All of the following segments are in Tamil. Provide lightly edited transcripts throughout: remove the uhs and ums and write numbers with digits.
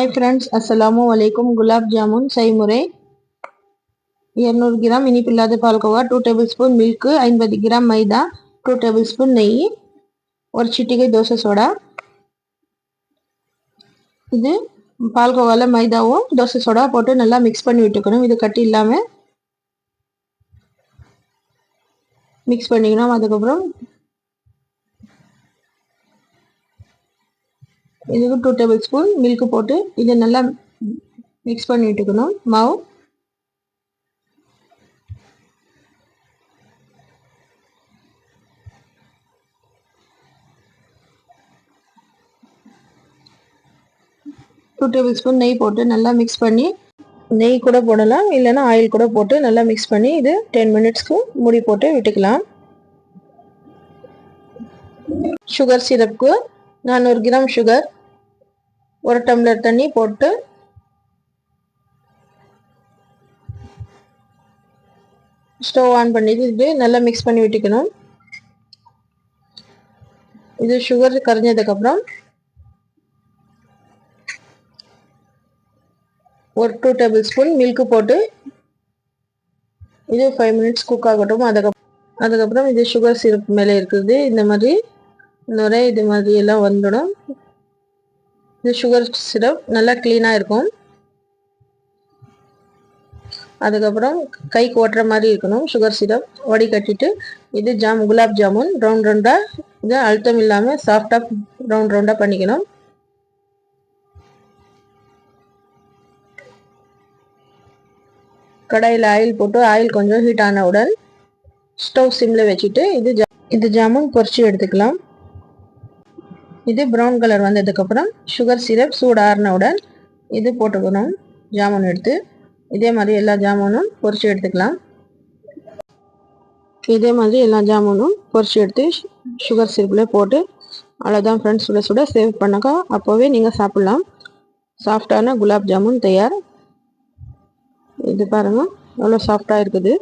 Hi friends, Assalamu alaikum. Gulab jamun செய்முறை 200 கிராம் இனிப்பில்லாத palkova, 2 tablespoon milk, 50 gram maida, 2 tablespoon நெய், ஒரு சிட்டிகை தோசை சோடா. இது பால்கோவால மைதாவும் தோசை சோடா போட்டு நல்லா மிக்ஸ் பண்ணி விட்டுக்கணும். இது கட்டி இல்லாம மிக்ஸ் பண்ணிக்கணும். அதுக்கப்புறம் இதுக்கு 2 டேபிள்ஸ்பூன் மில்க் போட்டு இதை நல்லா மிக்ஸ் பண்ணி விட்டுக்கணும். மாவு டூ டேபிள்ஸ்பூன் நெய் போட்டு நல்லா மிக்ஸ் பண்ணி, நெய் கூட போடலாம், இல்லைன்னா ஆயில் கூட போட்டு நல்லா மிக்ஸ் பண்ணி இது 10 மினிட்ஸ்க்கு மூடி போட்டு விட்டுக்கலாம். சுகர் சிரப்புக்கு 400 கிராம் சுகர், ஒரு டம்ளர் தண்ணி போட்டு ஸ்டவ் ஆன் பண்ணி இது நல்லா மிக்ஸ் பண்ணி விட்டுக்கணும். இது சுகர் கரைஞ்சதுக்கப்புறம் ஒரு 2 டேபிள்ஸ்பூன் மில்க் போட்டு இது 5 மினிட்ஸ் குக் ஆகட்டும். அதுக்கப்புறம் இது சுகர் சிரப் மேலே இருக்குது இந்த மாதிரி நுரை இது மாதிரி எல்லாம் வந்துடும். இது சுகர் சிரப் நல்லா க்ளீனாக இருக்கும். அதுக்கப்புறம் கைக்கு ஓட்டுற மாதிரி இருக்கணும் சுகர் சிரப். வடிகட்டிட்டு இது குலாப் ஜாமுன் ரவுண்ட் ரவுண்டாக, இது அழுத்தம் இல்லாமல் சாஃப்டாக ரவுண்ட் ரவுண்டாக பண்ணிக்கணும். கடாயில் ஆயில் போட்டு ஆயில் கொஞ்சம் ஹீட் ஆனவுடன் ஸ்டவ் சிம்மில் வச்சுட்டு இது ஜாமுன் பொரிச்சு எடுத்துக்கலாம். இது ப்ரௌன் கலர் வந்ததுக்கப்புறம் சுகர் சிரப் சூடு ஆறினவுடன் இது போட்டுக்கணும். ஜாமுன் எடுத்து இதே மாதிரி எல்லா ஜாமுனும் பொரிச்சு எடுத்துக்கலாம். இதே மாதிரி எல்லா ஜாமுனும் பொரிச்சு எடுத்து சுகர் சிரப்பில் போட்டு அவ்வளோதான் ஃப்ரெண்ட்ஸ், சுட சுட சேவ் பண்ணக்கா அப்போவே நீங்கள் சாப்பிட்லாம். சாஃப்டான குலாப் ஜாமுன் தயார். இது பாருங்கள் எவ்வளோ சாஃப்டாக இருக்குது.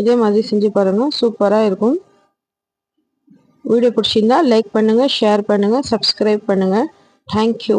இதே மாதிரி செஞ்சு பாருங்கள், சூப்பராக இருக்கும். வீடியோ பிடிச்சிருந்தா லைக் பண்ணுங்கள், ஷேர் பண்ணுங்கள், சப்ஸ்கிரைப் பண்ணுங்கள். தேங்க்யூ.